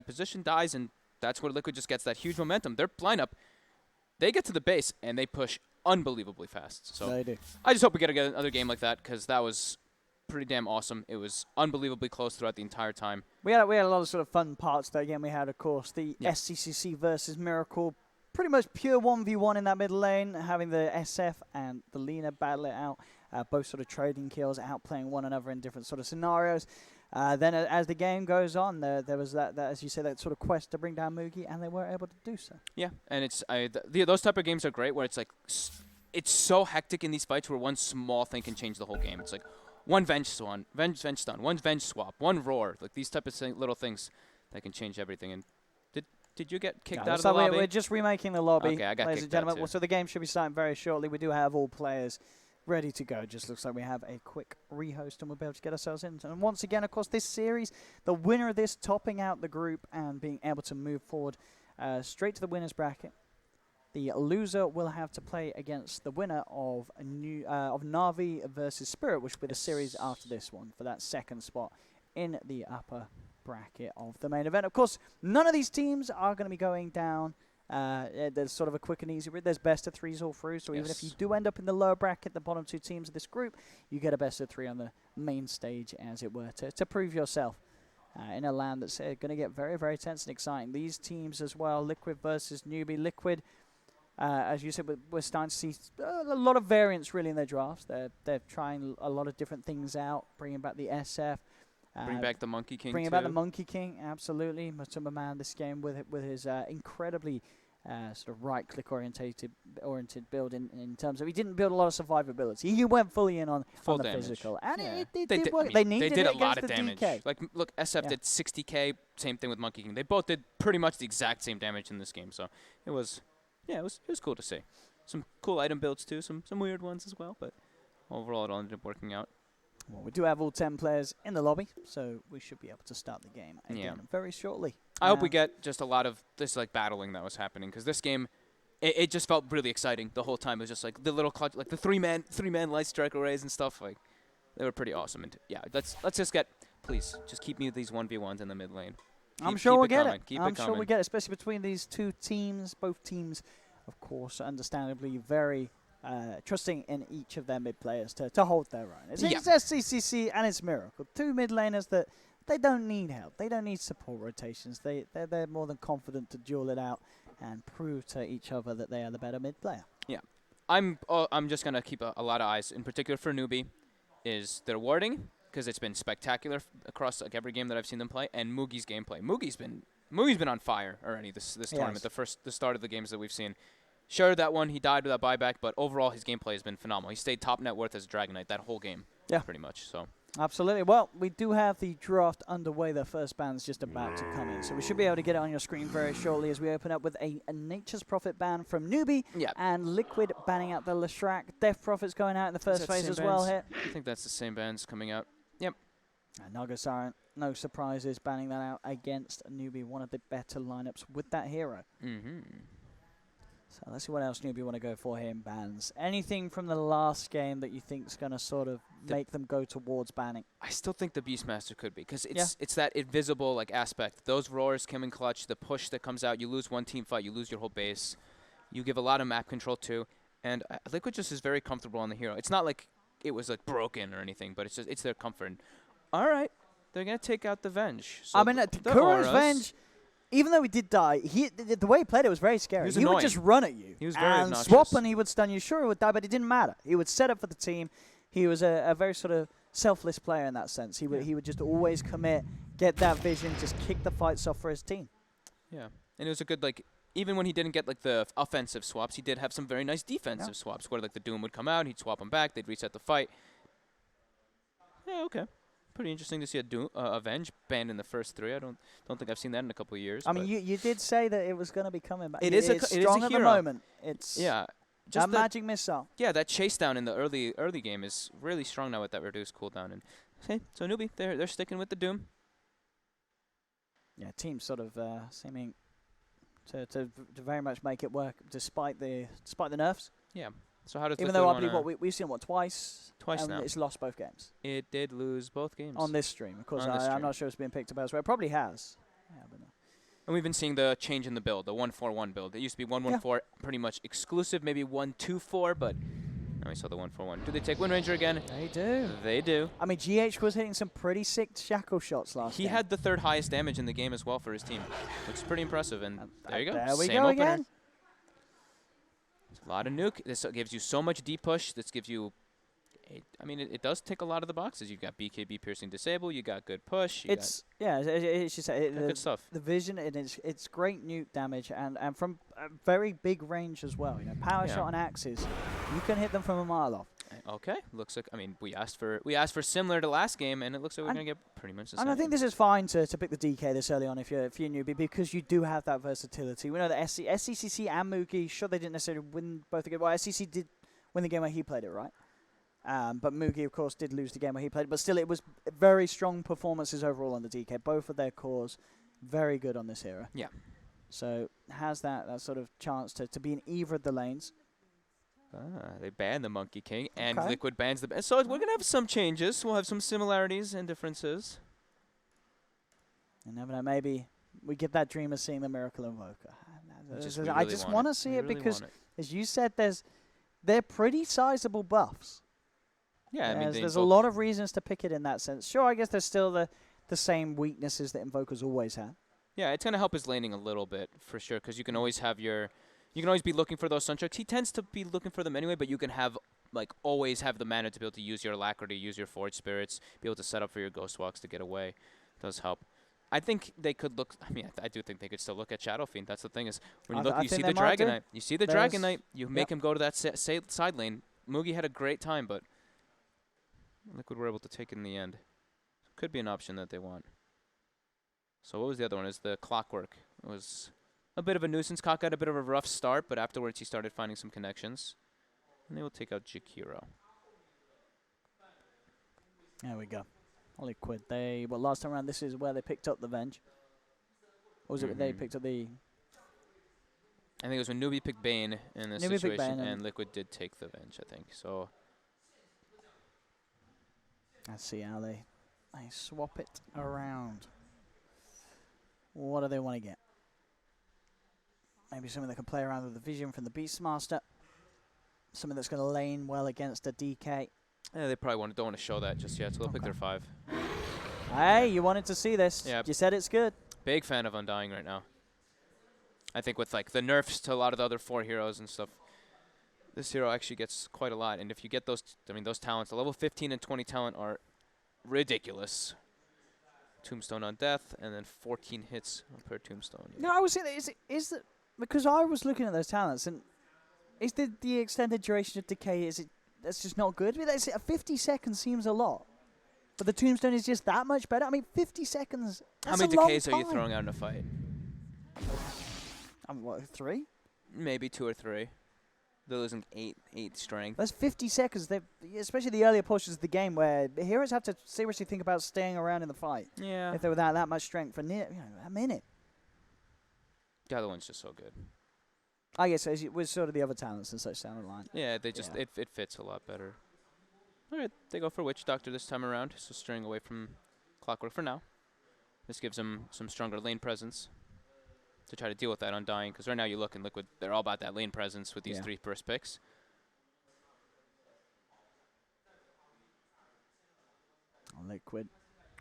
position dies, and that's where Liquid just gets that huge momentum. Their lineup, they get to the base, and they push unbelievably fast. So They do. I just hope we get another game like that, because that was pretty damn awesome. It was unbelievably close throughout the entire time. We had a lot of sort of fun parts there. Again, we had, of course, the Yeah. SCCC versus Miracle. Pretty much pure 1v1 in that mid lane, having the SF and the Lina battle it out. Both sort of trading kills, outplaying one another in different sort of scenarios. Then as the game goes on, there was that, as you say, that sort of quest to bring down Mugi, and they were able to do so. Yeah, and it's those type of games are great, where it's like it's so hectic in these fights where one small thing can change the whole game. It's like one venge stun, one venge swap, one roar, like these type of little things that can change everything. And did you get kicked out of the lobby? We're just remaking the lobby, Okay, I got ladies kicked and out gentlemen. too. So the game should be starting very shortly. We do have all players ready to go. Just looks like we have a quick rehost and we'll be able to get ourselves in. And once again, of course, this series, the winner of this topping out the group and being able to move forward straight to the winner's bracket. The loser will have to play against the winner of Na'Vi versus Spirit, which will be the series after this one for that second spot in the upper bracket of the main event. Of course, none of these teams are going to be going down. There's sort of a quick and easy route. There's best of threes all through, so even if you do end up in the lower bracket, the bottom two teams of this group, you get a best of three on the main stage, as it were, to prove yourself in a land that's going to get very, very tense and exciting. These teams as well, Liquid versus Newbee. Liquid, as you said, we're starting to see a lot of variance really in their drafts. They're trying a lot of different things out, bringing back the SF. Bring back the Monkey King. Bringing back the Monkey King, absolutely. Matuma Man this game with his incredibly sort of right-click oriented build in terms of he didn't build a lot of survivability. He went fully in on the physical, and it did work. They needed did it a lot of against the damage. DK. Like look, SF did 60k. Same thing with Monkey King. They both did pretty much the exact same damage in this game. So it was cool to see. Some cool item builds too. Some weird ones as well. But overall, it all ended up working out. Well, we do have all 10 players in the lobby, so we should be able to start the game again very shortly. I hope we get just a lot of this like battling that was happening, because this game, it just felt really exciting the whole time. It was just like the little clutch, like the three man light strike arrays and stuff. Like they were pretty awesome. And yeah, let's just please just keep me with these 1v1s in the mid lane. I'm sure we'll get it. I'm sure we'll get it, especially between these two teams. Both teams, of course, understandably very trusting in each of their mid players to hold their own. It's SCCC and it's Miracle. Two mid laners that they don't need help. They don't need support rotations. They're more than confident to duel it out and prove to each other that they are the better mid player. Yeah. I'm just going to keep a lot of eyes, in particular for Newbee, is their warding, because it's been spectacular across like every game that I've seen them play, and Mugi's gameplay. Mugi's been on fire already this tournament, the start of the games that we've seen. Sure, that one, he died without buyback, but overall his gameplay has been phenomenal. He stayed top net worth as a Dragon Knight that whole game, pretty much. So absolutely. Well, we do have the draft underway. The first ban's just about to come in, so we should be able to get it on your screen very shortly as we open up with a Nature's Prophet ban from Newbee and Liquid banning out the Leshrac. Death Prophet's going out in the first phase as well here. I think that's the same bans coming out. Yep. And Nagasaren, no surprises, banning that out against Newbee, one of the better lineups with that hero. So let's see what else Newbee want to go for here in bans. Anything from the last game that you think is going to sort of make them go towards banning? I still think the Beastmaster could be, because it's that invisible like aspect. Those roars come in clutch, the push that comes out, you lose one team fight, you lose your whole base. You give a lot of map control too, and Liquid just is very comfortable on the hero. It's not like it was like broken or anything, but it's their comfort. And, all right, they're going to take out the Venge. So I mean, Kuro's Venge, even though he did die, the way he played it was very scary. He would just run at you. He was very obnoxious. Swap and he would stun you. Sure, he would die, but it didn't matter. He would set up for the team. He was a very sort of selfless player in that sense. He would just always commit, get that vision, just kick the fights off for his team. Yeah, and it was a good, like, even when he didn't get like the offensive swaps, he did have some very nice defensive swaps where like the Doom would come out, he'd swap him back, they'd reset the fight. Yeah, okay. Pretty interesting to see a Venge banned in the first three. I don't think I've seen that in a couple of years. I mean, you did say that it was going to be coming back. It is strong at the moment. It's just a magic missile. Yeah, that chase down in the early game is really strong now with that reduced cooldown. And okay, so Newbee, they're sticking with the Doom. Yeah, team sort of seeming to very much make it work despite the nerfs. Yeah. So how does even though I believe we've seen twice now. It's lost both games. It did lose both games on this stream. Of course, I'm not sure it's been picked up elsewhere. It probably has. Yeah, but no. And we've been seeing the change in the build, the 1-4-1 build. It used to be 1-1-4, pretty much exclusive, maybe 1-2-4, but now we saw the 1-4-1. Do they take Wind Ranger again? They do. They do. I mean, GH was hitting some pretty sick shackle shots last He game. had the 3rd highest damage in the game as well for his team. Looks pretty impressive, and there you go. There we Same go opener. again. A lot of nuke. This gives you so much deep push. This gives you, it does tick a lot of the boxes. You've got BKB piercing disable. You got good push. It's just good stuff. The vision, and it's great nuke damage, and from a very big range as well. You know, power shot and axes, you can hit them from a mile off. Okay, looks like we asked for similar to last game, and it looks like we're gonna get pretty much the same. And I think this is fine to pick the DK this early on if you're Newbee, because you do have that versatility. We know that SCCC and Moogie, sure, they didn't necessarily win both the game. Well, SCC did win the game where he played it, right? But Moogie, of course, did lose the game where he played it. But still, it was very strong performances overall on the DK. Both of their cores very good on this hero. Yeah. So has that sort of chance to be in either of the lanes. They banned the Monkey King, and Liquid bans the. So we're going to have some changes. We'll have some similarities and differences. You never know. Maybe we get that dream of seeing the Miracle Invoker. I just want to see it really because, as you said, they're pretty sizable buffs. Yeah, there's a lot of reasons to pick it in that sense. Sure, I guess there's still the same weaknesses that Invokers always have. Yeah, it's going to help his laning a little bit, for sure, because you can always have you can always be looking for those Sunstrikes. He tends to be looking for them anyway, but you can always have the mana to be able to use your Alacrity, use your Forge Spirits, be able to set up for your Ghost Walks to get away. It does help. I think they could look. I do think they could still look at Shadow Fiend. That's the thing is, when you look, you see the Dragon Knight. You see the Dragon Knight. You make him go to that side lane. Moogie had a great time, but Liquid were able to take it in the end. Could be an option that they want. So what was the other one? Is the Clockwork. It was a bit of a nuisance. Cock got a bit of a rough start, but afterwards he started finding some connections. And they will take out Jakiro. There we go. Liquid. Last time around, this is where they picked up the Venge. Or was it they picked up the... I think it was when Newbee picked Bane in this situation, and Liquid did take the Venge, I think. So let's see how they swap it around. What do they want to get? Maybe something that can play around with the vision from the Beastmaster. Something that's going to lane well against a DK. Yeah, they probably don't want to show that just yet, so they'll pick their 5. Hey, you wanted to see this. Yep. You said it's good. Big fan of Undying right now. I think with the nerfs to a lot of the other 4 heroes and stuff, this hero actually gets quite a lot. And if you get those, those talents, the level 15 and 20 talent are ridiculous. Tombstone on death, and then 14 hits per tombstone. No, I was saying, is it because I was looking at those talents, and is the extended duration of decay, that's just not good? I mean, 50 seconds seems a lot, but the tombstone is just that much better. I mean, 50 seconds. How many decays are you throwing out in a fight? What, 3? Maybe 2 or 3. They're losing 8 strength. That's 50 seconds. Especially the earlier portions of the game where the heroes have to seriously think about staying around in the fight. Yeah. If they're without that much strength for a minute. The other one's just so good. I guess it was sort of the other talents and such down the line. Yeah, they just it fits a lot better. All right, they go for Witch Doctor this time around, so straying away from Clockwork for now. This gives them some stronger lane presence to try to deal with that Undying, because right now you look in Liquid, they're all about that lane presence with these 3 first picks. Liquid.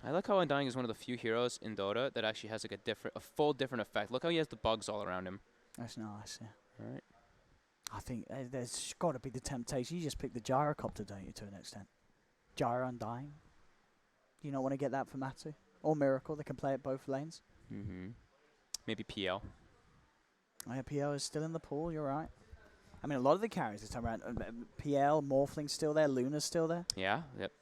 I like how Undying is one of the few heroes in Dota that actually has a full different effect. Look how he has the bugs all around him. That's nice, yeah. All right. I think there's got to be the temptation. You just pick the Gyrocopter, don't you, to an extent? Gyro Undying. Do you not want to get that for Matu? Or Miracle, they can play it both lanes. Mm-hmm. Maybe PL. Oh, yeah, PL is still in the pool, you're right. I mean, a lot of the carries this time around. PL, Morphling's still there, Luna's still there. Yeah, yep.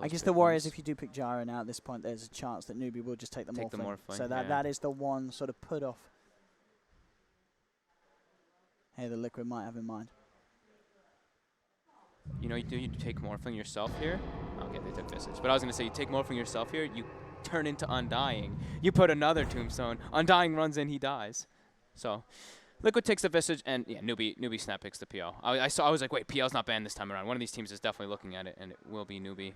I guess the worry is if you do pick Gyro now at this point, there's a chance that Newbee will just take the Morphling. So that is the one sort of put off. Hey, the Liquid might have in mind. You know, you take Morphling yourself here. Okay, they took Visage. But I was going to say, you take Morphling yourself here, you turn into Undying. You put another Tombstone. Undying runs in, he dies. So, Liquid takes the Visage, and yeah, Newbee snap picks the PL. I was like, wait, PL's not banned this time around. One of these teams is definitely looking at it, and it will be Newbee.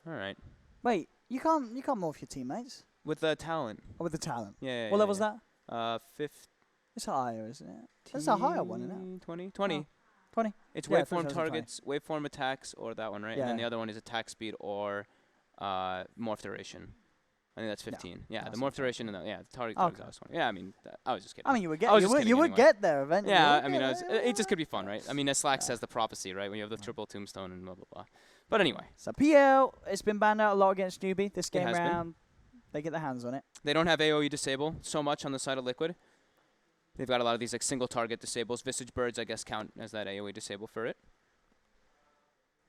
All right. Wait, you can't morph your teammates. With the talent. Oh, with the talent. Yeah. What level's that? 50. It's higher, isn't it? That's a higher one, isn't it? 20. 20. Oh, 20. It's Yeah, waveform first targets, waveform attacks, or that one, right? Yeah. And then the other one is attack speed or morph duration. I think that's 15. Yeah, that's the morph duration and the target Okay. was 20. Yeah, I mean, I was just kidding. I mean, you would get. I was You just would, kidding you would anyway. get there eventually. Yeah, You would I mean, get it just could be fun, right? I mean, as Slack says, the prophecy, right? When you have the triple tombstone and blah, blah, blah. But anyway. So PL, it's been banned out a lot against Newbee this game has been. round. They get their hands on it. They don't have AoE disable so much on the side of Liquid. They've got a lot of these like single target disables. Visage Birds, I guess, count as that AoE disable for it.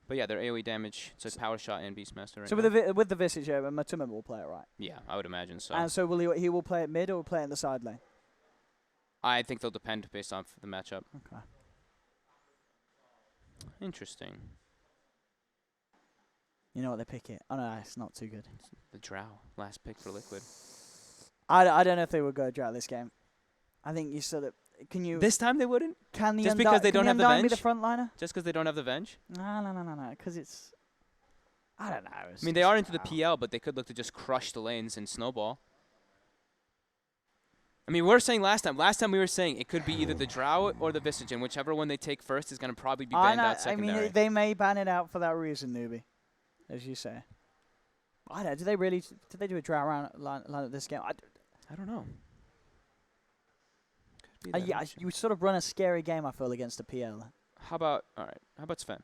But yeah, their AoE damage, so it's Power Shot and Beastmaster right So now. with the Visage, Matuma will play it, right? Yeah, I would imagine so. And so he will play it mid or will play it in the side lane? I think they'll depend based off the matchup. Okay. Interesting. You know what, they pick it. Oh, no, it's not too good. The Drow, last pick for Liquid. I don't know if they would go drought this game. I think you sort of... Can you... This time they wouldn't? Can the Just because they don't have the Undying be bench? the frontliner? Just because they don't have the Venge? No. Because it's... I don't know. I mean, they are into the PL, but they could look to just crush the lanes and snowball. I mean, we were saying last time we were saying it could be either the Drow or the Visage, and whichever one they take first is going to probably be banned out secondary. I mean, they may ban it out for that reason, Newbie, as you say. I don't know. Did they do a drought round line of this game? I don't know. Could be that Yeah, option. you sort of run a scary game, I feel, against the PL. How about Sven?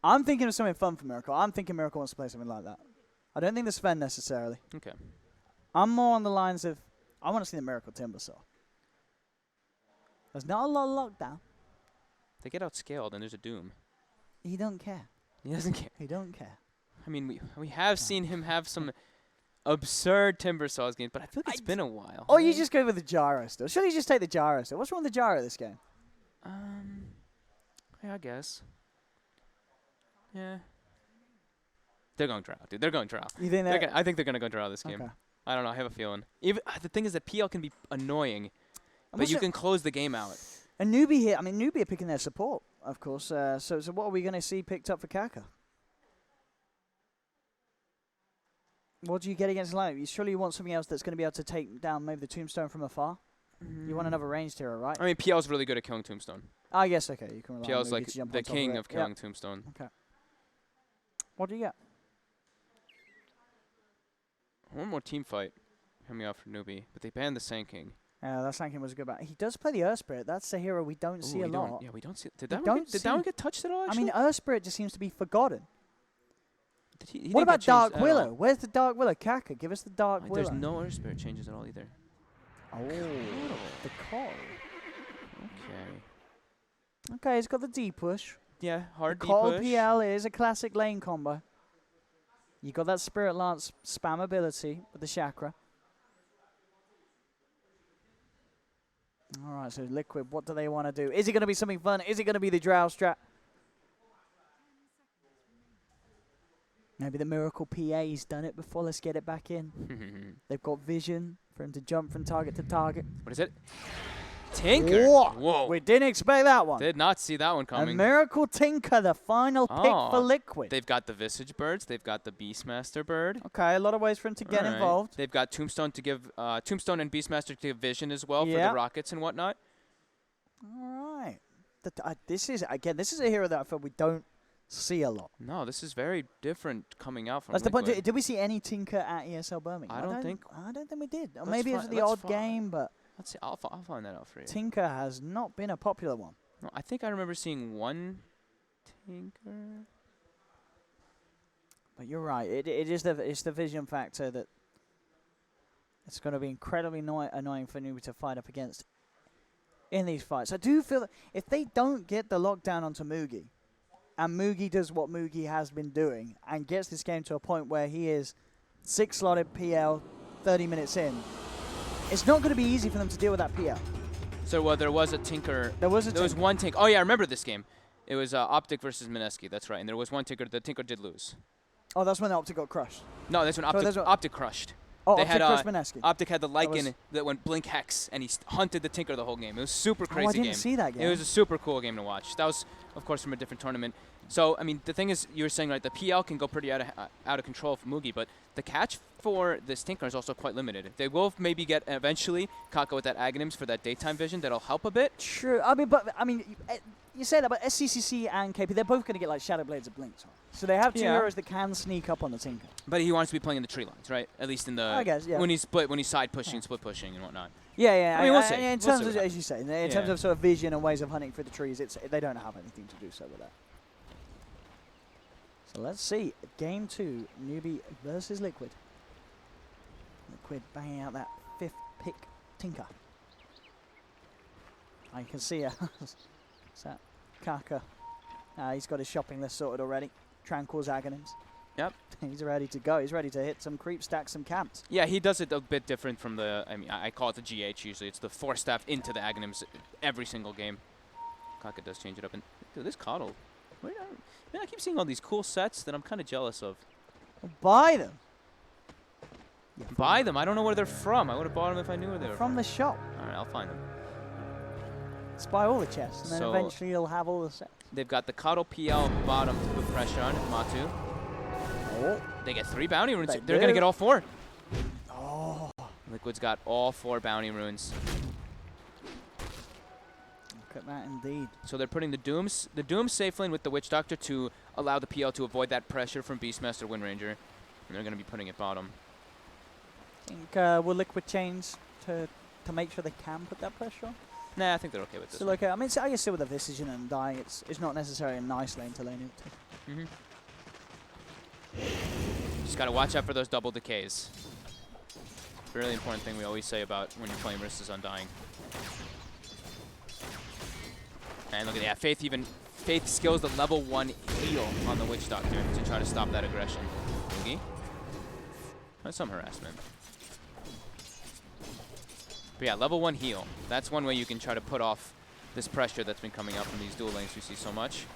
I'm thinking of something fun for Miracle. I'm thinking Miracle wants to play something like that. I don't think the Sven necessarily. Okay. I'm more on the lines of, I want to see the Miracle Timbersaw. There's not a lot of lockdown. They get outscaled, and there's a Doom. He don't care. He doesn't care. He don't care. I mean, we have seen him have some absurd Timbersaws games, but I feel like it's been a while. Or you just go with the gyro still. Should he just take the gyro still? What's wrong with the gyro this game? Yeah, I guess. Yeah. They're going Drow, dude. They're going Drow. You think that? I think they're gonna go Drow this game. Okay. I don't know. I have a feeling. Even the thing is that PL can be annoying, but you can close the game out. And Newbee here. I mean, Newbee are picking their support, of course. So what are we going to see picked up for Kaka? What do you get against Lion? Surely you want something else that's going to be able to take down maybe the Tombstone from afar? You want another ranged hero, right? I mean, PL's really good at killing Tombstone. I guess, okay. You can rely on PL's Newbee like to jump the on top king it. of killing Tombstone. Okay. What do you get? One more team fight coming out for Newbee, but they banned the Sand King. That Sankin was a good back. He does play the Earth Spirit. That's a hero we don't see a lot. Yeah, we don't see. Did We that don't one get touched at all? I Actually? mean, Earth Spirit just seems to be forgotten. He What didn't about get changed Dark at all. Willow? Where's the Dark Willow? Kaka, give us the Dark Willow. There's no Earth Spirit changes at all either. Oh, the call. Okay. Okay, he's got the D push. Yeah, hard The D call push. PL is a classic lane combo. You got that Spirit Lance spam ability with the Chakra. All right, so Liquid, what do they want to do? Is it going to be something fun? Is it going to be the Drow strat? Maybe the Miracle PA's done it before. Let's get it back in. They've got vision for him to jump from target to target. What is it? Tinker. Whoa. We didn't expect that one. Did not see that one A coming. Miracle Tinker, the final pick for Liquid. They've got the Visage Birds. They've got the Beastmaster Bird. Okay, a lot of ways for him to get Alright. involved. They've got Tombstone to give Tombstone and Beastmaster to give vision as well for Yeah. the rockets and whatnot. All right. This is a hero that I feel we don't see a lot. No, this is very different coming out from That's the point. Liquid. Did we see any Tinker at ESL Birmingham? I don't think- I don't think we did. Or Let's maybe it was fi- the let's odd fi- game, but Let's see. I'll find that out for you. Tinker has not been a popular one. No, I think I remember seeing one Tinker. But you're right. It's the vision factor that it's going to be incredibly annoying for Newbee to fight up against in these fights. I do feel that if they don't get the lockdown onto Mugi, and Mugi does what Mugi has been doing and gets this game to a point where he is 6-slotted PL 30 minutes in, it's not going to be easy for them to deal with that PL. So there was a Tinker. There was one Tinker. Oh yeah, I remember this game. It was Optic versus Mineski. That's right. And there was one Tinker. The Tinker did lose. Oh, that's when the Optic got crushed. No, that's when Optic crushed. Oh, They Optic had, crushed Mineski. Optic had the Lycan that went Blink Hex, and he hunted the Tinker the whole game. It was super crazy I game. didn't see that game. It was a super cool game to watch. That was, of course, from a different tournament. So, I mean, the thing is, you were saying, right, the PL can go pretty out of control for Mugi, but the catch for this Tinker is also quite limited. They will maybe get, eventually, Kaka with that Aghanims for that daytime vision. That'll help a bit. True. You say that, but SCCC and KP, they're both going to get, like, Shadow Blades of Blinks. Right? So they have two heroes that can sneak up on the Tinker. But he wants to be playing in the tree lines, right? At least in the... I guess, yeah. When he's side pushing, split pushing, and whatnot. Yeah. I mean, we'll see. In terms of, as you say, in terms of sort of vision and ways of hunting through the trees, they don't have anything to do so with that. So let's see. Game 2, Newbee versus Liquid. Liquid banging out that 5th pick Tinker. I can see it's that Kaka. He's got his shopping list sorted already. Tranquil's Aghanims. Yep. He's ready to go. He's ready to hit some creep, stack some camps. Yeah, he does it a bit different from the... I mean, I call it the GH usually. It's the Force Staff into the Aghanims every single game. Kaka does change it up. And dude, this Coddle... Man, I keep seeing all these cool sets that I'm kind of jealous of. Well, buy them. Buy them? I don't know where they're from. I would have bought them if I knew where they were from the shop. All right, I'll find them. Let's buy all the chests, and then So eventually you'll have all the sets. They've got the Coddle PL bottom to put pressure on Matu. Oh. They get 3 bounty runes. They They're going to get all 4. Oh. Liquid's got all 4 bounty runes. Look at that indeed. So they're putting the Doom safe lane with the Witch Doctor to allow the PL to avoid that pressure from Beastmaster Wind Ranger. And they're going to be putting it bottom. Think will Liquid change to make sure they can put that pressure on? Nah, I think they're okay with this. Still okay. I mean, I guess still with the Visage and dying, it's not necessarily a nice lane to lane into. Just got to watch out for those double decays. Really important thing we always say about when you're playing versus Undying. And look at that. Faith skills the level 1 heal on the Witch Doctor to try to stop that aggression. Mugi. That's some harassment. But yeah, level 1 heal. That's one way you can try to put off this pressure that's been coming out from these dual lanes we see so much.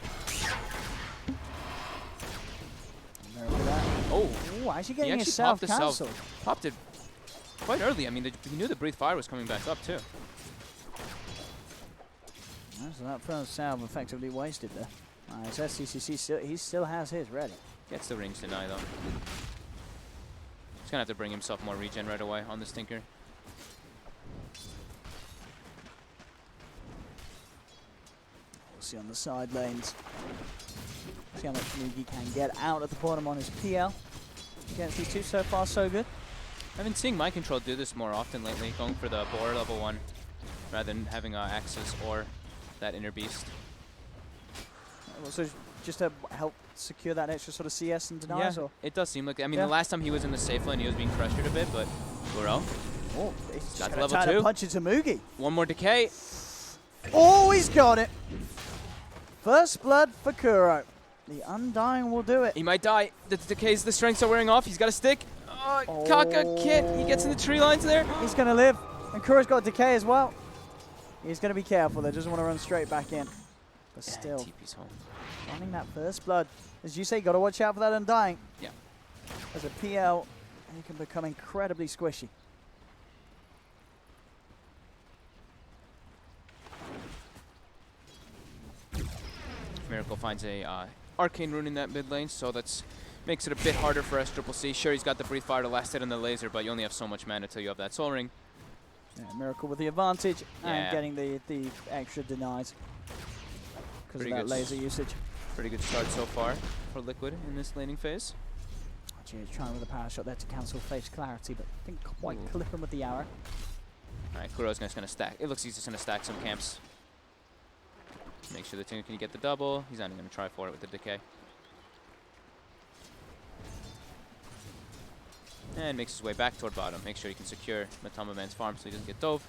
Oh, actually getting himself cancelled. Popped it quite early. I mean, he knew the Breathe Fire was coming back up too. So that first salve effectively wasted there. So SCCC, he still has his ready. Gets the rings deny though. He's going to have to bring himself more regen right away on this Tinker. We'll see on the side lanes. See how much Mugi can get out at the bottom on his PL. Against these two, so far so good. I've been seeing Mind Control do this more often lately, going for the Boar level 1 rather than having Axis or that Inner Beast. So just to help secure that extra sort of CS and denies? Yeah, or? it does seem like... I mean, the last time he was in the safe lane, he was being pressured a bit, but Burrell. Oh, he's got level level 2. Punch into Mugi. One more decay. Oh, he's got it. First blood for Kuro. The Undying will do it. He might die. The decays, the strengths are wearing off. He's got a stick. Oh, Kaka Kit. He gets in the tree lines there. He's going to live. And Kuro's got decay as well. He's going to be careful though. Doesn't want to run straight back in. But still. TP's home. Running that first blood. As you say, got to watch out for that Undying. Yeah. As a PL, he can become incredibly squishy. Miracle finds a Arcane Rune in that mid lane, so that's makes it a bit harder for SCCC. Sure, he's got the Breathe Fire to last hit on the laser, but you only have so much mana till you have that Soul Ring. Yeah, Miracle with the advantage and getting the extra denies because of that laser usage. Pretty good start so far for Liquid in this laning phase. He's trying with a power shot there to cancel Face Clarity, but didn't quite clip him with the arrow. Alright, Kuro's just going to stack. It looks he's just going to stack some camps. Make sure the Tinker can get the double. He's not even going to try for it with the decay. And makes his way back toward bottom. Make sure he can secure Matama Man's farm so he doesn't get dove.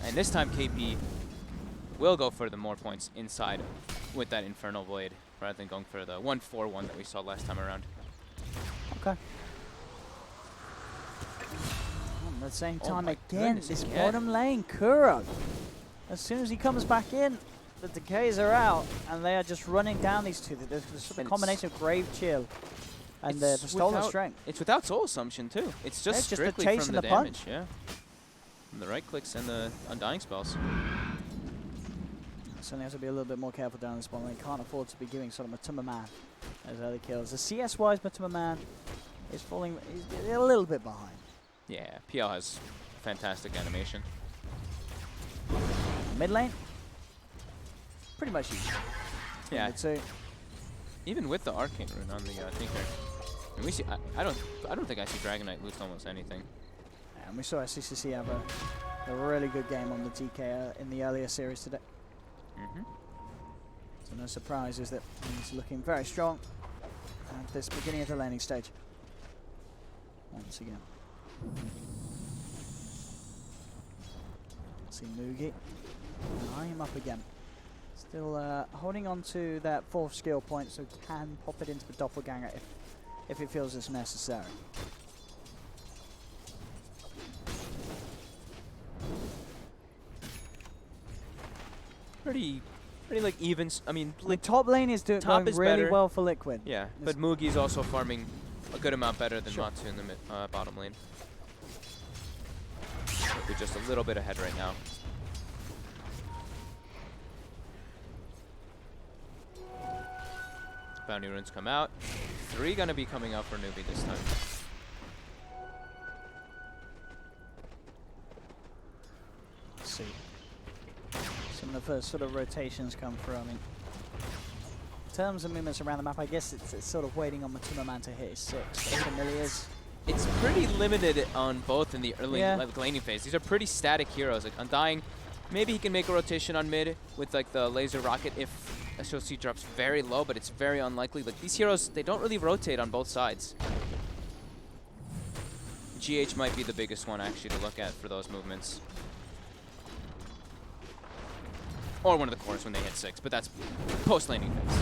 And this time KP will go for the more points inside with that Infernal Void rather than going for the 1-4-1 that we saw last time around. Okay. At the same time, again, goodness, this bottom lane, Kuro. As soon as he comes back in, the decays are out, and they are just running down these two. There's sort of a combination of Grave Chill and the Stolen Strength. It's without Soul Assumption, too. It's just strictly from the damage, yeah. From the right clicks and the Undying spells. Certainly have to be a little bit more careful down this bottom lane. Can't afford to be giving sort of Matuma Man those early kills. The CS-wise Matuma Man is falling, he's a little bit behind. Yeah, PL has fantastic animation. Mid lane, pretty much easy. Yeah. Two. Even with the arcane rune on the Tinker, and we see. I don't think I see Dragon Knight lose almost anything. And we saw CCC have a really good game on the TK in the earlier series today. So no surprises that he's looking very strong at this beginning of the laning stage. Once again. See Newbee. Eyeing him up again. Still holding on to that fourth skill point, so can pop it into the doppelganger if it feels it's necessary. Pretty like evens. I mean, The top lane is going really better. well for Liquid. Yeah, but Mugi's also farming a good amount better than Sure. Matsu in the bottom lane. We're just a little bit ahead right now. Bounty runes come out. 3 gonna be coming out for Newbee this time. Let's see. Some of the first sort of rotations come through. I mean, in terms of movements around the map, I guess it's sort of waiting on Matuma Man to hit his 6. Familiars. It's pretty limited on both in the early Yeah. laning phase. These are pretty static heroes. Like Undying, maybe he can make a rotation on mid with like the laser rocket if SOC drops very low, but it's very unlikely. Like these heroes, they don't really rotate on both sides. GH might be the biggest one actually to look at for those movements. Or one of the cores when they hit 6, but that's post-laning phase.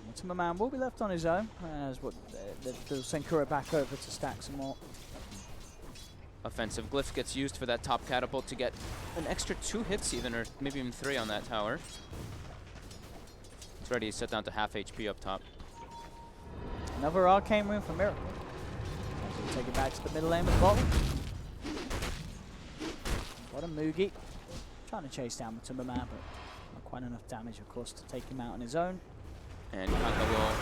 Matuma Man will be left on his own, as what they'll send Kuro back over to stack some more. Offensive glyph gets used for that top catapult to get an extra 2 hits even, or maybe even 3 on that tower. It's ready to set down to half HP up top. Another arcane rune for Miracle. We'll take it back to the middle lane with the bottom. What a Mugi. Trying to chase down Matuma Man, but not quite enough damage, of course, to take him out on his own. And Kaka will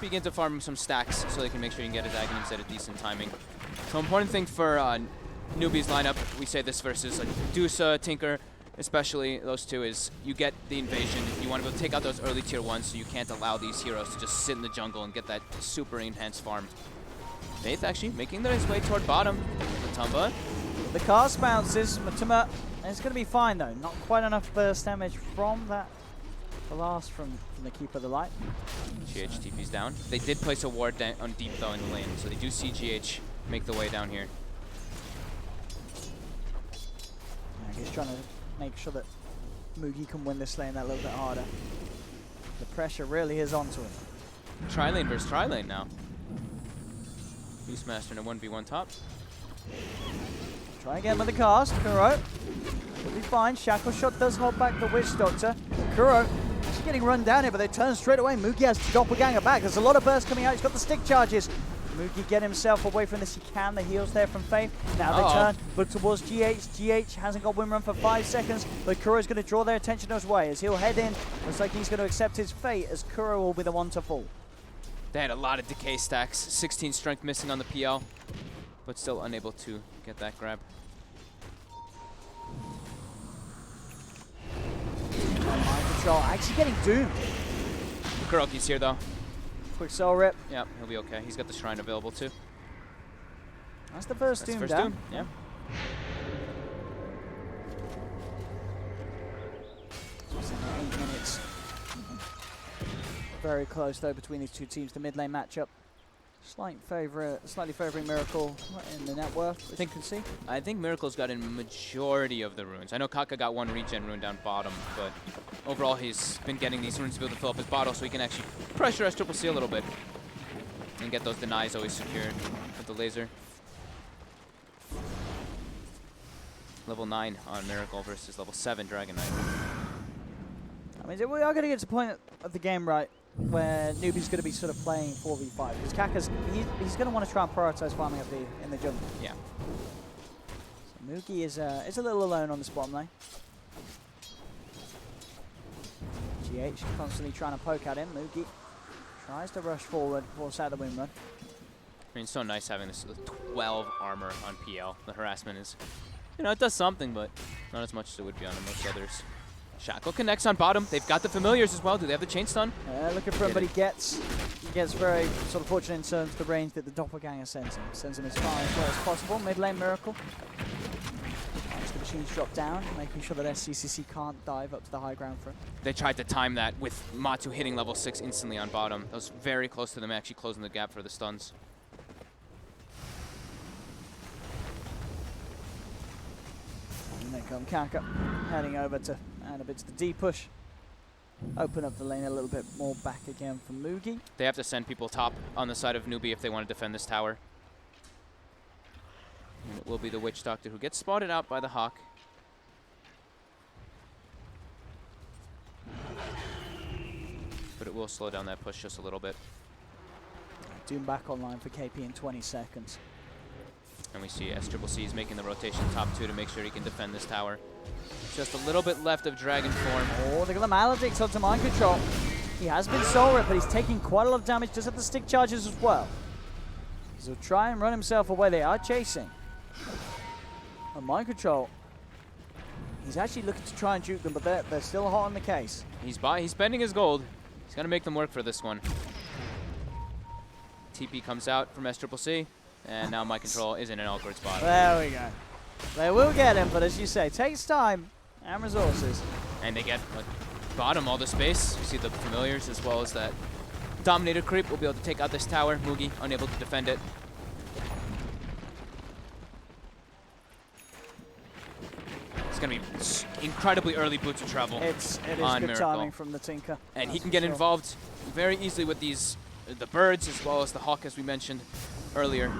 begin to farm some stacks so they can make sure you can get his Aghanim at a decent timing. So important thing for Newbee's lineup, we say this versus like Dusa, Tinker, especially those two, is you get the invasion. You want to be able to take out those early tier 1s so you can't allow these heroes to just sit in the jungle and get that super enhanced farm. Faith actually making his way toward bottom. Matumba. The cast bounces. Matuma is going to be fine though. Not quite enough burst damage from that blast from the Keeper of the Light. GH TP's down. They did place a ward on deep though in the lane, so they do see GH make the way down here. Yeah, he's trying to make sure that Mugi can win this lane that little bit harder. The pressure really is onto him. Tri-lane versus tri-lane now. Beastmaster in a 1v1 top. Try again with the cast. Kuro will be fine. Shackle Shot does hold back the Witch Doctor. Kuro actually getting run down here, but they turn straight away. Mugi has Doppelganger back. There's a lot of burst coming out. He's got the stick charges. Mugi get himself away from this. He can. The heals there from Faith. Now they turn, look towards GH. GH hasn't got win run for 5 seconds, but Kuro's going to draw their attention his way as he'll head in. Looks like he's going to accept his fate as Kuro will be the one to fall. They had a lot of decay stacks. 16 strength missing on the PL, but still unable to get that grab. Mind control. Actually getting doomed. Kuroki's here though. Quick soul rip. Yeah, he'll be okay. He's got the shrine available too. That's the first That's doom the first down. doom, yeah. Just in 8 minutes. Very close though between these two teams. The mid lane matchup. Slightly favouring Miracle in the net worth, as you can see. I think Miracle's got a majority of the runes. I know Kaka got 1 regen rune down bottom, but overall he's been getting these runes to be able to fill up his bottle so he can actually pressure SCC a little bit and get those denies always secured with the laser. Level 9 on Miracle versus level 7 Dragon Knight. I mean, we are going to get to the point of the game, right, where Newbee's going to be sort of playing 4v5. Because Kaka's, he's going to want to try and prioritize farming up in the jungle. Yeah. So Newbee is a little alone on this bottom lane. GH constantly trying to poke at him. Newbee tries to rush forward, force out the win run. I mean, it's so nice having this 12 armor on PL. The harassment is, you know, it does something, but not as much as it would be on most others. Shackle connects on bottom. They've got the familiars as well. Do they have the chain stun? Looking for him, but he gets very sort of fortunate in terms of the range that the doppelganger sends him. Sends him as far as well as possible. Mid lane Miracle. As the machines drop down, making sure that SCCC can't dive up to the high ground for him. They tried to time that with Matu hitting level 6 instantly on bottom. That was very close to them actually closing the gap for the stuns. And there come Kaka, heading over to add a bit to the D push. Open up the lane a little bit more back again for Mugi. They have to send people top on the side of Newbee if they want to defend this tower. And it will be the Witch Doctor who gets spotted out by the Hawk. But it will slow down that push just a little bit. Doom back online for KP in 20 seconds. And we see SCCC is making the rotation top 2 to make sure he can defend this tower. Just a little bit left of Dragon Form. Oh, they got the Maledicts onto mind control. He has been soul ripped, but he's taking quite a lot of damage just at the stick charges as well. So try and run himself away. They are chasing. On mind control, he's actually looking to try and juke them, but they're still hot on the case. He's spending his gold. He's going to make them work for this one. TP comes out from SCCC, and now mind control is in an awkward spot. There we go. They will get him, but as you say, takes time and resources. And they get bottom all the space. You see the familiars as well as that Dominator creep will be able to take out this tower. Mugi unable to defend it. It's going to be incredibly early boots of travel. It is on good Miracle. timing from the Tinker. And he can get involved very easily with the birds as well as the Hawk, as we mentioned earlier.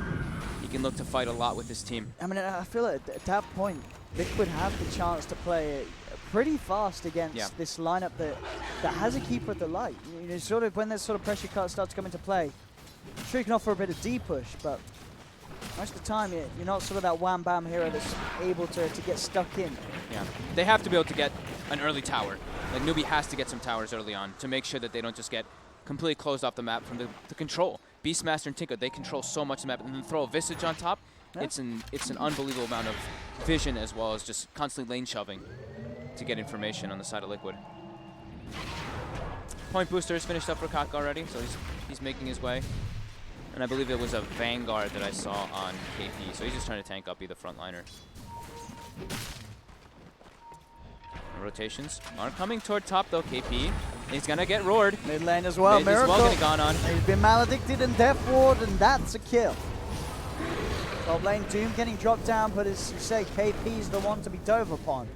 He can look to fight a lot with his team. I mean, I feel at that point, Liquid have the chance to play pretty fast against this lineup that has a keeper at the light. You know, sort of when this sort of pressure cuts start to come into play, sure you can offer a bit of D push, but most of the time you're not sort of that wham bam hero that's able to get stuck in. Yeah, they have to be able to get an early tower. Like Newbee has to get some towers early on to make sure that they don't just get completely closed off the map from the control. Beastmaster and Tinker, they control so much of the map, and then throw a Visage on top. Yeah. It's an unbelievable amount of vision as well as just constantly lane shoving to get information on the side of Liquid. Point booster is finished up for Kaka already, so he's making his way. And I believe it was a Vanguard that I saw on KP, so he's just trying to tank up, be the frontliner. Rotations are coming toward top though. KP is gonna get roared. Mid lane as well. Mid as well getting gone on. He's been maledicted and Death Ward, and that's a kill. Top lane Doom getting dropped down, but as you say, KP is the one to be dove upon.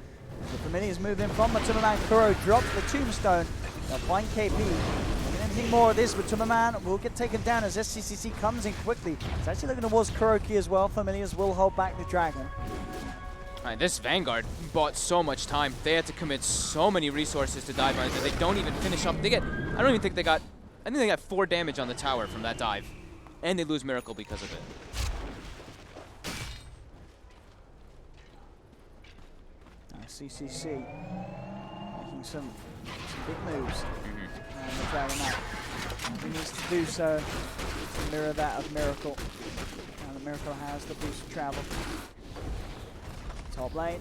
The Familiar's moving from Supermajor. Kuro drops the tombstone. They'll find KP. Not anything more of this, but Supermajor will get taken down as SCCC comes in quickly. It's actually looking towards Kuroki as well. Familiars will hold back the Dragon. This Vanguard bought so much time. They had to commit so many resources to dive on it that they don't even finish up. I think they got 4 damage on the tower from that dive. And they lose Miracle because of it. CCC making some big moves. And the Dragon Knight, he needs to do so to mirror that of Miracle. Now the Miracle has the boost of travel. Top lane.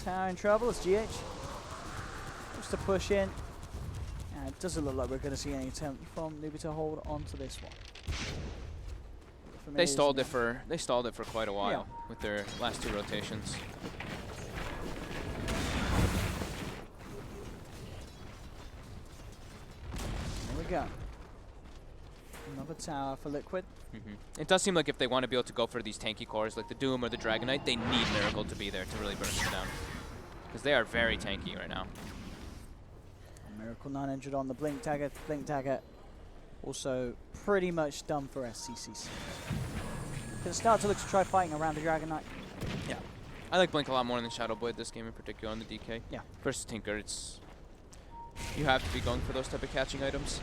Tower in trouble. It's GH. Just to push in. And it doesn't look like we're going to see any attempt from Newbee to hold on to this one. They stalled it for quite a while with their last 2 rotations. There we go. Another tower for Liquid. It does seem like if they want to be able to go for these tanky cores like the Doom or the Dragon Knight, they need Miracle to be there to really burst them down. Because they are very tanky right now. Miracle 900 on the Blink Dagger. Blink Dagger also pretty much done for SCCC. Can start to look to try fighting around the Dragon Knight. Yeah. I like Blink a lot more than Shadow Blade this game in particular on the DK. Yeah. Versus Tinker, you have to be going for those type of catching items.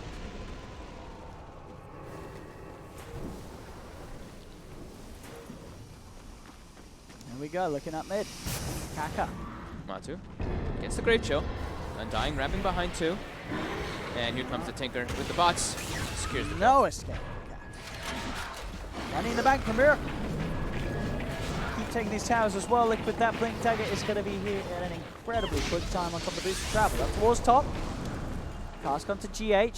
Here we go, looking up mid. Kaka. Matu gets the Grave Chill. Undying, wrapping behind 2. And here comes the Tinker with the bots. Secures the kill. No escape. Money in the bank for Miracle. Keep taking these towers as well. Liquid, that Blink Dagger is going to be here at an incredibly quick time on top of the boost of travel. Up towards top. Cast onto GH.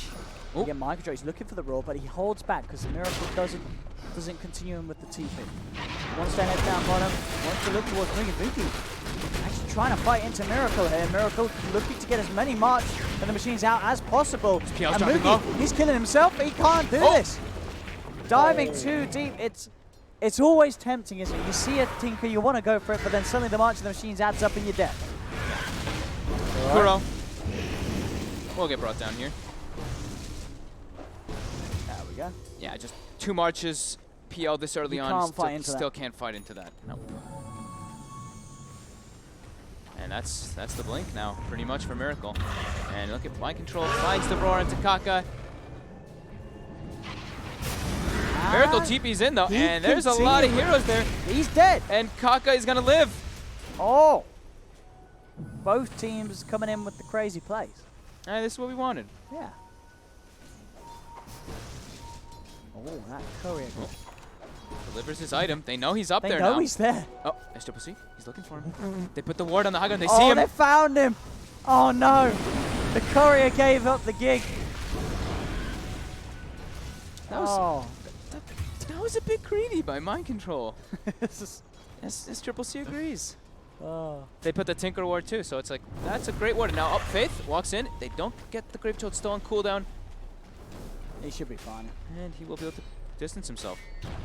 Again, Microdro is looking for the roll, but he holds back because the Miracle doesn't continue him with the TP. He wants to head down bottom. Wants to look towards Moogie. Actually trying to fight into Miracle here. Miracle looking to get as many March and the machines out as possible. And Moogie, he's killing himself. He can't do this. Diving too deep. It's always tempting, isn't it? You see a Tinker, you want to go for it, but then suddenly the March of the machines adds up and you're dead. Kuro will get brought down here. There we go. Yeah, just 2 marches. PL this early You on. can't fight into Still that. can't fight into that. Nope. And that's the blink now, pretty much for Miracle. And look at Mind Control finds the roar into Kaka. Miracle TP's in though, and there's a lot of heroes there. He's dead. And Kaka is gonna live. Oh. Both teams coming in with the crazy plays. Alright, this is what we wanted. Yeah. Oh, that courier. Delivers his item. They know he's up They there know now. he's there. Oh, SCC. He's looking for him. They put the ward on the high ground. They see Oh, him. they found him. Oh no. The courier gave up the gig. That was a bit greedy by Mind Control. SCC agrees. Oh. They put the Tinker ward too, so it's like, that's a great ward. Now up Faith, walks in. They don't get the Grave Chill, still on cooldown. He should be fine. And he will be able to distance himself.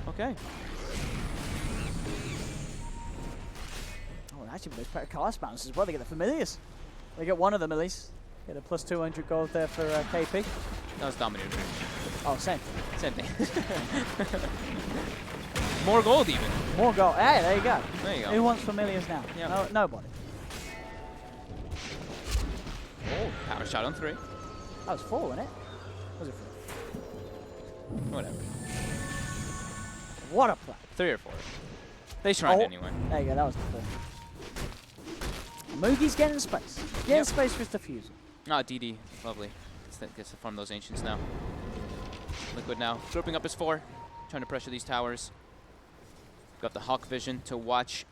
Okay. Oh, actually, those pair of cast bounces as well. They get the familiars. They get one of them at least. Get a plus 200 gold there for KP. That was Dominator. Oh, same. Same thing. More gold even. More gold. Hey, there you go. There you go. Who wants familiars now? Yep. No, nobody. Oh, power shot on 3. That was 4, wasn't it? Was it 4? Whatever. What a play. 3 or 4. They shrined Oh. anyway. There you go. That was the 4. Moogie's getting space. Getting space with defusal. Ah, DD. Lovely. Gets to farm those Ancients now. Liquid now. Grouping up his 4. Trying to pressure these towers. Got the Hawk vision to watch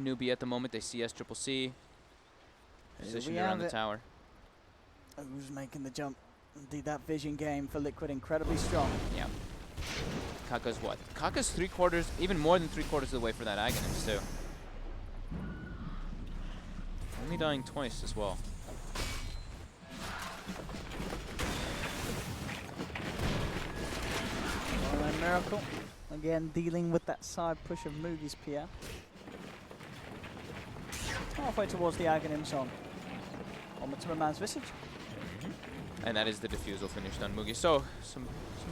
Newbee at the moment. They see SCC. Positioned around the tower. Who's making the jump? Indeed, that vision game for Liquid incredibly strong. Yeah. Kaka's what? Kaka's 3/4, even more than 3/4 of the way for that Aghanim's too. Only dying twice as well. Well, then Miracle again dealing with that side push of Moogie's PR. Halfway towards the Aghanims on the Superman's Visage. And that is the defusal finished on Moogie. So, some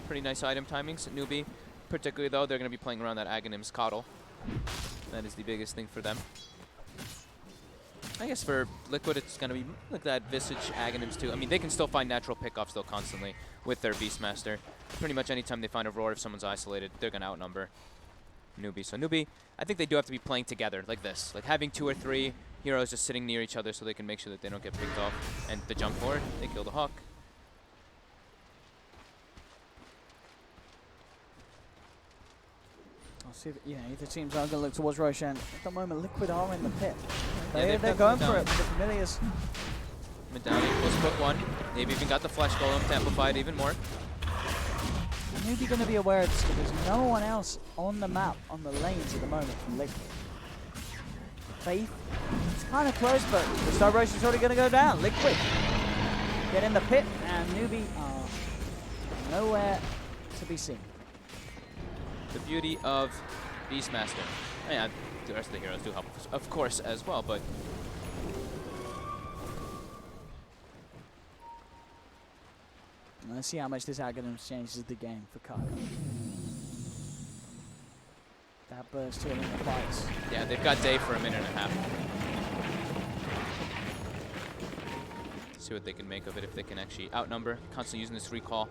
pretty nice item timings at Newbee. Particularly, though, they're going to be playing around that Aghanim's Coddle. That is the biggest thing for them. I guess for Liquid, it's going to be like that Visage, Aghanims, too. I mean, they can still find natural pickoffs, though, constantly with their Beastmaster. Pretty much anytime they find a Roar, if someone's isolated, they're going to outnumber Newbee. So Newbee, I think they do have to be playing together like this. Like having 2 or 3 heroes just sitting near each other so they can make sure that they don't get picked off. And the jump forward, they kill the Hawk. I'll see if, either teams are going to look towards Roshan. At the moment, Liquid are in the pit. Yeah, They're going for it with the familiars. Medallion was put 1. They've even got the Flash Golem to amplify it even more. I'm maybe going to be aware of this because there's no one else on the map on the lanes at the moment from Liquid. Faith, it's kind of close, but the Star Roach is already going to go down. Liquid get in the pit, and Newbee are nowhere to be seen. The beauty of Beastmaster. Yeah, the rest of the heroes do help, of course, as well, but let's see how much this Aghanim changes the game for Kaka. That burst here in the fights. yeah, they've got Day for a minute and a half. See what they can make of it if they can actually outnumber. Constantly using this recall.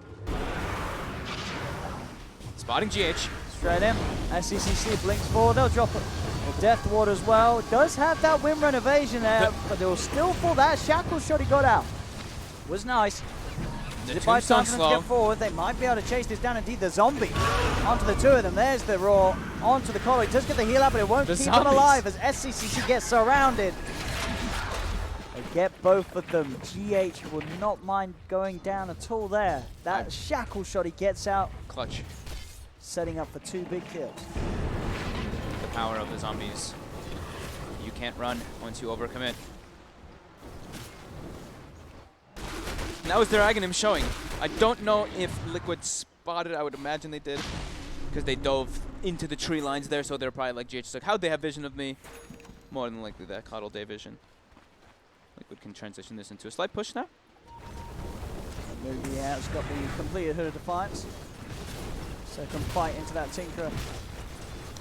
Spotting GH. Straight in. SCCC blinks forward. They'll drop a Death Ward as well. Does have that Windrun evasion there, but they'll still fall. That shackle shot he got out was nice. The By time tombstone for them to slow. get forward, they might be able to chase this down. Indeed, the zombie onto the two of them. There's the Raw onto the collar. He does get the heal up, but it won't The keep him zombies. alive as SCCC gets surrounded. They get both of them. GH will not mind going down at all there. That shackle shot he gets out, Clutch. setting up for 2 big kills. The power of the zombies. You can't run once you overcommit. And that was their Aghanim showing. I don't know if Liquid spotted. I would imagine they did, because they dove into the tree lines there, so they're probably like, GH, like, how'd they have vision of me? More than likely that Coddle Day vision. Liquid can transition this into a slight push now. Newbee has got the completed Hood of Defiance, so can fight into that Tinker.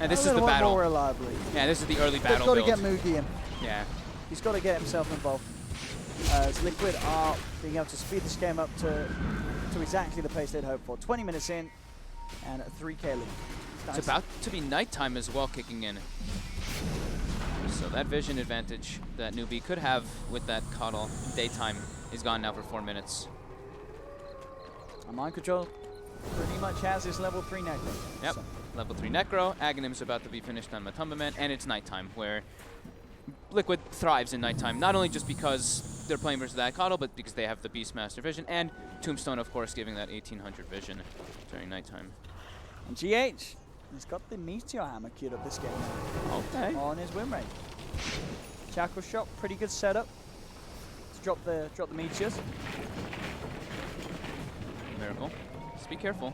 And this a is the little battle. more reliably. Yeah, this is the early They've battle got to build. get Moogie in. Yeah. He's got to get himself involved. As Liquid are being able to speed this game up to exactly the pace they'd hoped for. 20 minutes in and a 3K lead. It's about to be nighttime as well kicking in. So that vision advantage that Newbee could have with that Coddle daytime is gone now for 4 minutes. And Mind Control pretty much has this level 3 necro. Yep. So Level 3 Necro, Aghanim's about to be finished on Matumba Man, and it's nighttime, where Liquid thrives in nighttime, not only just because they're playing versus that Coddle, but because they have the Beastmaster vision, and Tombstone, of course, giving that 1800 vision during nighttime. And GH has got the Meteor Hammer queued up this game Okay. on his win rate. Shackle shot, pretty good setup to drop the meteors. Miracle. Just be careful.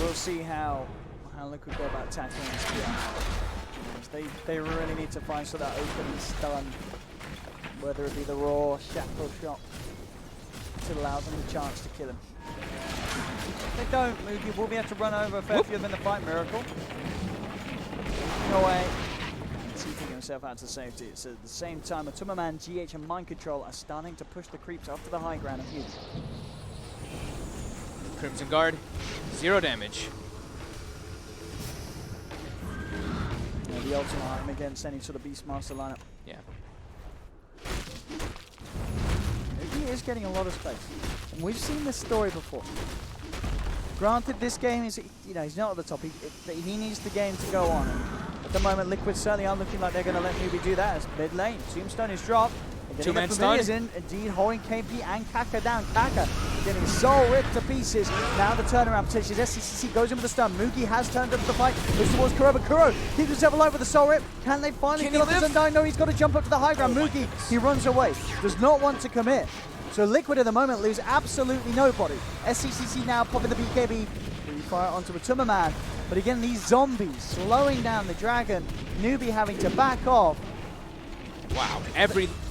We'll see how Liquid go about tackling this game. They really need to find so that open stun, whether it be the raw shackle shot, to allow them the chance to kill him. If they don't, Moogie will be able to run over a fair few of them in the fight. Miracle. Go away. Keeping himself out to safety. So at the same time, Superman, GH, and Mind Control are starting to push the creeps up to the high ground of you. Crimson Guard, 0 damage. The ultimate item against any sort of Beastmaster lineup. Yeah. He is getting a lot of space. And we've seen this story before. Granted, this game is, he's not at the top. He needs the game to go on. And at the moment, Liquid certainly are looking like they're going to let Newbee do that as mid lane. Tombstone is dropped. Two-man Familiars stun. in, indeed, holding KP and Kaka down. Kaka getting soul ripped to pieces. Now the turnaround potential. SCCC goes in with the stun. Moogie has turned up the fight. Looks towards Kuro, but Kuro keeps himself alive with the soul rip. Can they finally kill off this Undying? No, he's got to jump up to the high ground. Moogie, he runs away. Does not want to commit. So Liquid at the moment lose absolutely nobody. SCCC now popping the BKB. Fire onto a Tummerman. But again, these zombies slowing down the dragon. Newbee having to back off. Wow.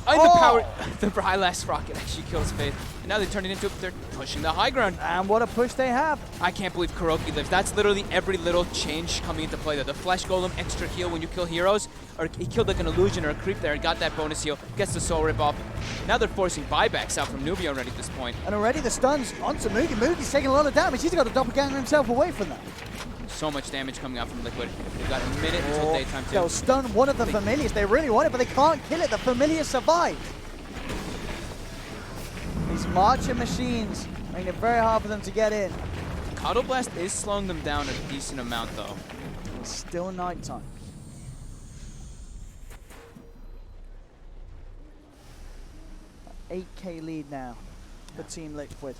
The Brylas rocket actually kills Faith. And now they turn it into, they're pushing the high ground. And what a push they have. I can't believe Kuroki lives. That's literally every little change coming into play there. The Flesh Golem extra heal when you kill heroes, or he killed like an illusion or a creep there and got that bonus heal, gets the soul rip off. Now they're forcing buybacks out from Newbee already at this point. And already the stuns onto Moogie. Moogie's taking a lot of damage. He's got to doppelganger himself away from that. So much damage coming out from Liquid. They've got a minute until daytime too. They'll stun one of the familiars. They really want it, but they can't kill it. The familiar survived. These marching machines making it very hard for them to get in. Coddle Blast is slowing them down a decent amount though. It's still nighttime. An 8K lead now for Team Liquid.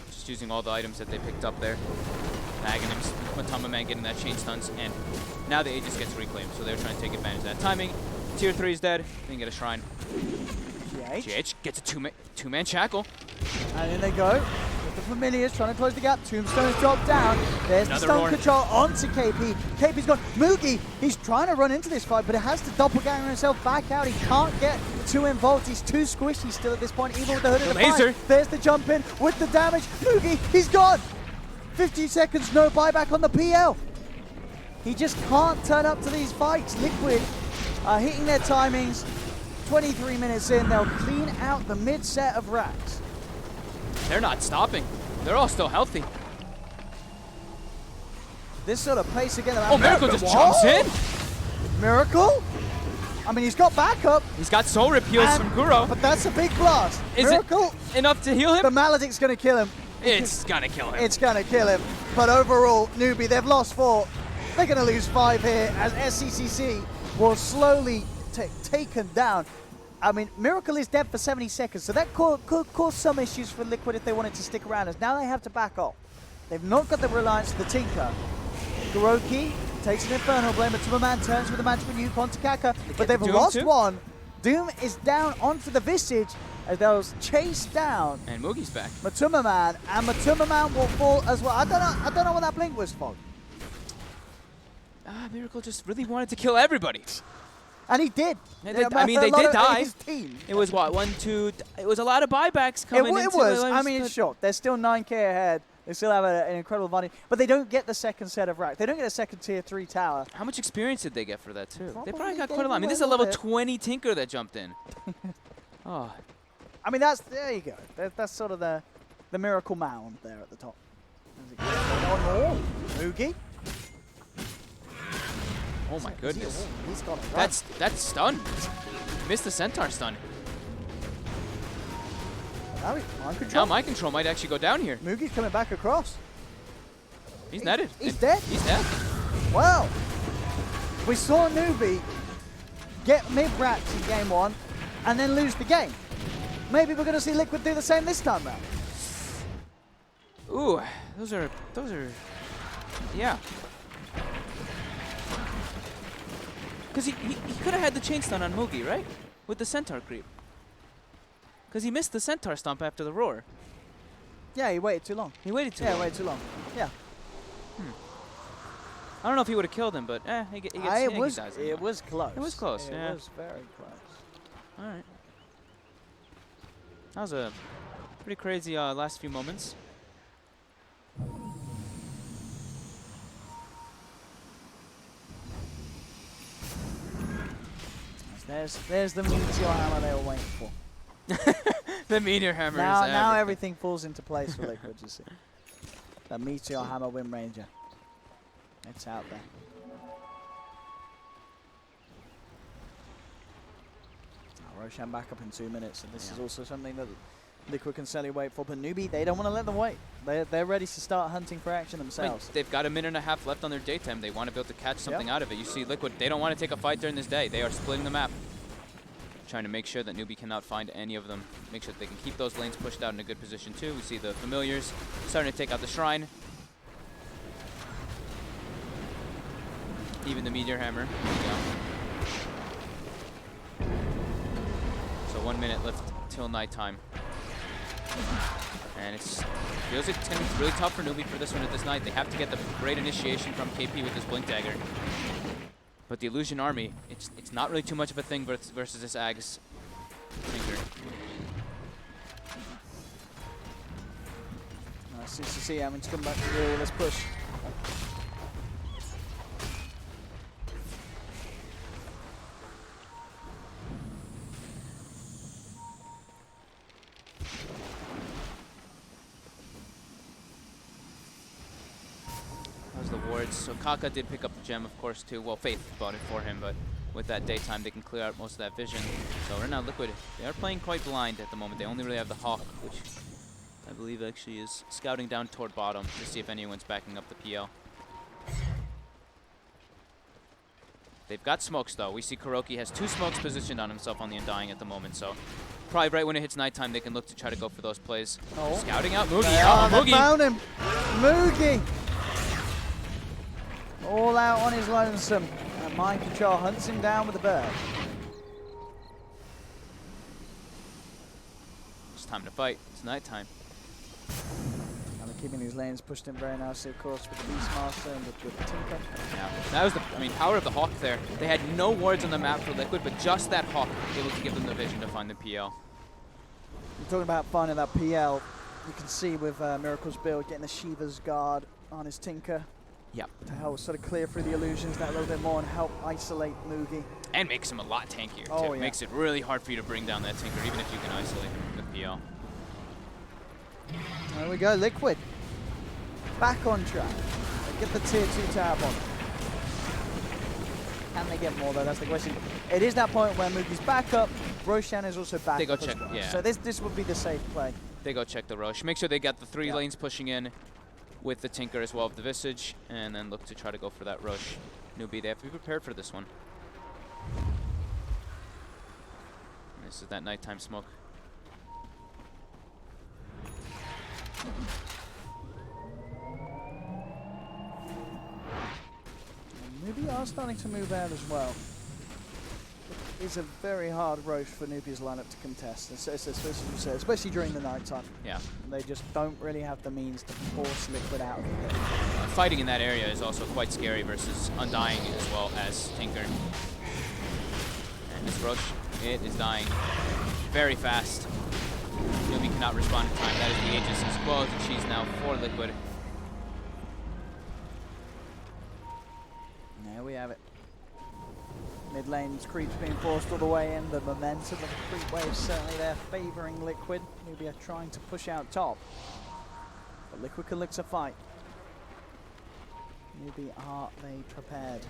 Just using all the items that they picked up there. Aghanim's Matumba Man getting that chain stunts, and now the Aegis gets reclaimed, so they're trying to take advantage of that timing. Tier 3 is dead. They can get a shrine. GH gets a two-man shackle. And in they go. With the familiars trying to close the gap. Tombstone's dropped down. There's Another the stun roar. control onto KP. KP's gone. Moogie, he's trying to run into this fight, but it has to doppelganger himself back out. He can't get too involved. He's too squishy still at this point, even with the hood of the laser. fight. There's the jump in with the damage. Moogie, he's gone. 15 seconds, no buyback on the PL. He just can't turn up to these fights. Liquid are hitting their timings. 23 minutes in, they'll clean out the mid set of racks. They're not stopping. They're all still healthy. This sort of pace again. Oh, Miracle just jumps in. Miracle? I mean, he's got backup. He's got soul repeals from Kuro. But that's a big blast. Is Miracle, it enough to heal him? the Maledict's going to kill him. It's gonna kill him. It's going to kill him. But overall, Newbee, they've lost 4. They're going to lose 5 here as SCCC will slowly taken down. I mean, Miracle is dead for 70 seconds, so that could cause some issues for Liquid if they wanted to stick around, as now they have to back off. They've not got the reliance of the Tinker. Kuroki takes an Infernal Blade, but Superman turns with a magical nuke onto Kaka, but they've lost one. Doom is down onto the Visage as they'll chase down. And Mugi's back. Matuma-man, and Matuma-man will fall as well. I don't know what that blink was for. Miracle just really wanted to kill everybody. And he did. I mean, they did die. His team. It was what, 1, 2. It was a lot of buybacks coming into It was. I mean, it's short. They're still 9k ahead. They still have an incredible advantage, but they don't get the second set of rack. They don't get a second tier 3 tower. How much experience did they get for that too? They Probably probably got quite a lot. I mean, this is a level 20 Tinker that jumped in. Oh. I mean, there you go. That's sort of the miracle mound there at the top. Mugi. Oh my goodness. He's got it right. That's stun. Missed the Centaur stun. Now my control might actually go down here. Mugi's coming back across. He's netted. He's dead. He's dead. Well, we saw Newbee get mid-racks in game 1 and then lose the game. Maybe we're going to see Liquid do the same this time round. Ooh, those are, yeah. Because he could have had the chain stun on Mugi, right? With the Centaur creep. Because he missed the Centaur stomp after the roar. Yeah, he waited too long. He waited too long. Yeah, waited too long. Yeah. I don't know if he would have killed him, but he gets it was close. It was close, yeah. It was very close. All right. That was a pretty crazy last few moments. There's the meteor hammer they were waiting for. The meteor hammer now everything falls into place for Liquid, you see. The meteor hammer Wind Ranger. It's out there. Roshan back up in 2 minutes, and this is also something that Liquid can certainly wait for. But Newbee, they don't want to let them wait. They're ready to start hunting for action themselves. I mean, they've got a minute and a half left on their daytime. They want to be able to catch something out of it. You see Liquid, they don't want to take a fight during this day. They are splitting the map, trying to make sure that Newbee cannot find any of them. Make sure that they can keep those lanes pushed out in a good position too. We see the familiars starting to take out the shrine. Even the meteor hammer. There you go. So 1 minute left till nighttime. And it feels like it's going to be really tough for Newbee for this one at this night. They have to get the great initiation from KP with this Blink Dagger. But the Illusion Army, it's not really too much of a thing versus this Ag's Tinker. CCC having to come back to deal with this push. So Kaka did pick up the gem, of course, too. Well, Faith bought it for him, but with that daytime, they can clear out most of that vision. So right now, Liquid, they are playing quite blind at the moment. They only really have the Hawk, which I believe actually is scouting down toward bottom to see if anyone's backing up the PL. They've got smokes, though. We see Kuroki has 2 smokes positioned on himself on the Undying at the moment, so probably right when it hits nighttime, they can look to try to go for those plays. Oh. Scouting out Mugi. They found him. Mugi. All out on his lonesome. And Mind Control hunts him down with a bird. It's time to fight. It's nighttime. And they're keeping these lanes pushed in very nicely, of course, with the Beastmaster and with the Tinker. Yeah, that was the power of the Hawk there. They had no wards on the map for Liquid, but just that Hawk able to give them the vision to find the PL. You're talking about finding that PL. You can see with Miracle's build getting the Shiva's Guard on his Tinker. Yep. To help sort of clear through the illusions that a little bit more and help isolate Newbee. And makes him a lot tankier, Oh, too. yeah. Makes it really hard for you to bring down that Tinker, even if you can isolate him with PL. There we go, Liquid. Back on track. They get the tier 2 tab on. Can they get more, though? That's the question. It is that point where Moogie's back up. Roshan is also back They go up check, as well. yeah. So this would be the safe play. They go check the Roche. Make sure they got the 3 lanes pushing in with the Tinker as well of the Visage, and then look to try to go for that Roche. Newbee, they have to be prepared for this one. And this is that nighttime smoke. Newbee are starting to move out as well. It is a very hard Roche for Newbee's lineup to contest, especially during the night time. Yeah. They just don't really have the means to force Liquid out of the game. Fighting in that area is also quite scary versus Undying as well as Tinker. And this Roche, it is dying very fast. Newbee cannot respond in time. That is the Aegis as well as the cheese now for Liquid. There we have it. Mid lane's creeps being forced all the way in. The momentum of the creep wave certainly there favouring Liquid. Newbee are trying to push out top. But Liquid can look to fight. Newbee, are they prepared?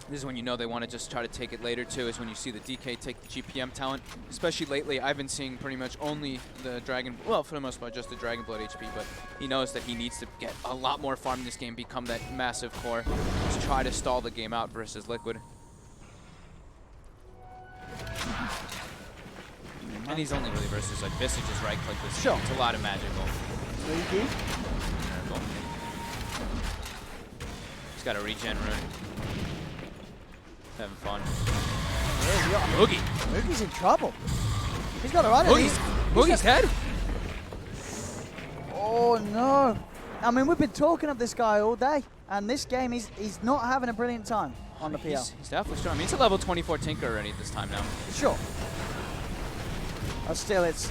This is when you know they want to just try to take it later too, is when you see the DK take the GPM talent. Especially lately, I've been seeing pretty much only the Dragon, well, for the most part, just the Dragon Blood HP, but he knows that he needs to get a lot more farm in this game, become that massive core, just try to stall the game out versus Liquid. And he's only really versus like Visage's right click this. Sure. It's a lot of magical. Newbee. Miracle. He's got a regen rune. Having fun. Moogie. Moogie's in trouble. He's got to run it. Moogie's head? Oh no. I mean, we've been talking of this guy all day, and this game he's not having a brilliant time on the PL. He's definitely strong. I mean, it's a level 24 Tinker already at this time now. Sure. But still, it's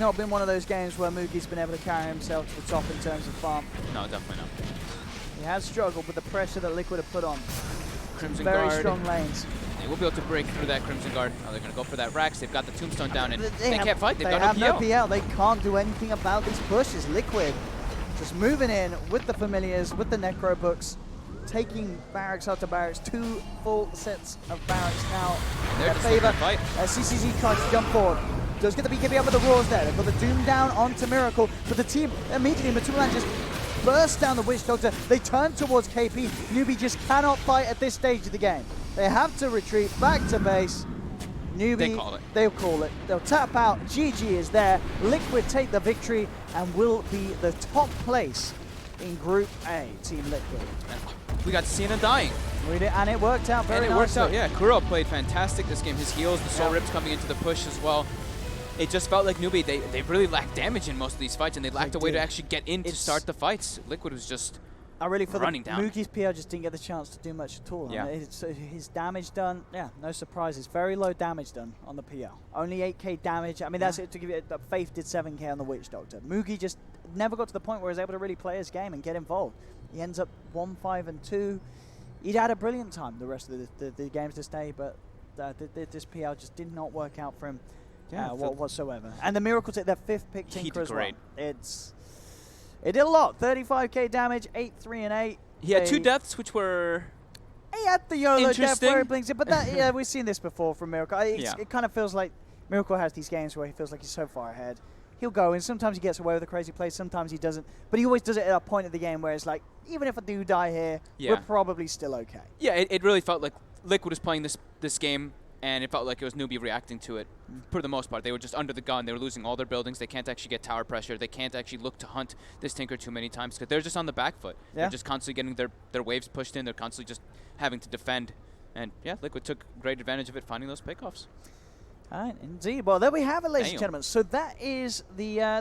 not been one of those games where Moogie's been able to carry himself to the top in terms of farm. No, definitely not. He has struggled with the pressure that Liquid have put on. Crimson Very Guard. strong lanes. They will be able to break through that Crimson Guard. Oh, they're going to go for that Rax. They've got the Tombstone down, and they can't fight. They've got no no PL. PL. They can't do anything about these pushes. Liquid just moving in with the Familiars, with the Necro Books, taking barracks after barracks. 2 full sets of barracks now in They're their just looking favor. to fight. CCZ tries to jump forward. Does get the BKB up with the Roars there. They've got the Doom down onto Miracle, but the team immediately, Matulan just burst down the Witch Doctor. They turn towards KP. Newbee just cannot fight at this stage of the game. They have to retreat back to base. Newbee, They call it. They'll call it. They'll tap out. GG is there. Liquid take the victory and will be the top place in Group A, Team Liquid. We got to see Undying. And it worked out very And it worked nicely. out, yeah. Kuro played fantastic this game. His heals, the Soul Rips coming into the push as well. It just felt like Newbee, they really lacked damage in most of these fights, and they lacked a way to actually get in to start the fights. Liquid was just I really feel running that down. Moogie's PL just didn't get the chance to do much at all. Yeah. His damage done, yeah, no surprises. Very low damage done on the PL. Only 8k damage. I mean, that's it to give you. Faith did 7k on the Witch Doctor. Moogie just never got to the point where he was able to really play his game and get involved. He ends up 1-5-2. He'd had a brilliant time the rest of the games this day, but this PL just did not work out for him whatsoever. And the Miracle took their 5th pick Tinker as well. It did a lot. 35k damage, 8-3 and 8. He had 2 deaths, which were He had the YOLO death where he interesting. blinks it, but that, yeah, we've seen this before from Miracle. Yeah. It kind of feels like Miracle has these games where he feels like he's so far ahead. He'll go, and sometimes he gets away with a crazy play, sometimes he doesn't. But he always does it at a point of the game where it's like, even if I do die here, we're probably still okay. Yeah, it really felt like Liquid was playing this game, and it felt like it was Newbee reacting to it for the most part. They were just under the gun. They were losing all their buildings. They can't actually get tower pressure. They can't actually look to hunt this Tinker too many times because they're just on the back foot. Yeah. They're just constantly getting their waves pushed in. They're constantly just having to defend. And, yeah, Liquid took great advantage of it, finding those pickoffs. All right, indeed. Well, there we have it, ladies and gentlemen. So that is the